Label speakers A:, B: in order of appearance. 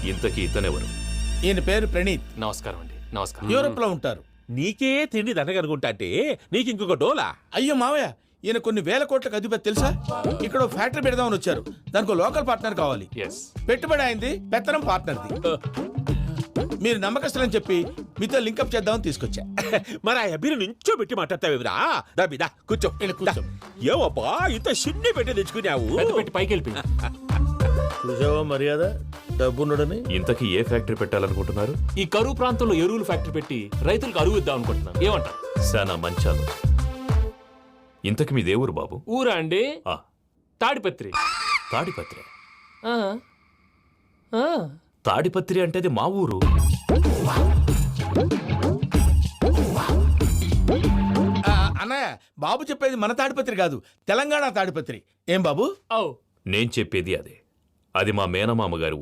A: ఇంతకీ ఇతనెవరు?
B: ఈయన పేరు ప్రణీత్.
C: నమస్కారం అండి. నమస్కారం.
B: యూరోప్ లో ఉంటారు.
D: నీకే తిండి దండగనుకుంటా అంటే నీకు ఇంకొక డోలా?
B: అయ్యో మావయ్య, ఈయన కొన్ని వేల కోట్లకు అధిపతి తెలుసా? ఇక్కడ ఫ్యాక్టరీ పెడదామని వచ్చారు. దానికి లోకల్ పార్ట్నర్ కావాలి.
C: ఎస్.
B: పెట్టుబడి అయింది, పెత్తనం పార్ట్నర్ది. మీరు నమ్మకస్తులని చెప్పి మీతో లింకప్ చేద్దామని తీసుకొచ్చా.
D: మరి ఆ అబ్బిని నుంచో పెట్టి మాట్లాడతావేమిరా? దాబిదా కూర్చో.
B: ఇలా కూర్చో.
D: ఏవబ్బా ఇంత చిన్ని పెట్టి తెచ్చుకున్నావు?
C: పెద్ద పెట్టి పైకి వెళ్ళిపోయింది.
B: చూసావా మర్యాద, డబ్బున్నడని.
A: ఇంతకీ ఏ ఫ్యాక్టరీ పెట్టాలనుకుంటున్నారు?
C: ఈ కరువు ప్రాంతంలో ఎరువులు ఫ్యాక్టరీ పెట్టి రైతులకు అరువు ఇద్దాం అనుకుంటున్నాను. ఏమంటారు?
A: శానా మంచాలు. ఇంతకి మీ దేవురు బాబు?
C: ఊరా అండి?
A: ఆ,
C: తాడిపత్రి.
A: తాడిపత్రి.
C: ఆ. ఆ.
A: తాడిపత్రి అంటే అది మా ఊరు.
B: అన్నయ్య, బాబు చెప్పేది మన తాడిపత్రి కాదు, తెలంగాణ తాడిపత్రి. ఏం బాబు?
C: ఓ.
A: నేను చెప్పేది అదే. అది మా మేనమామ గారి ఊరు.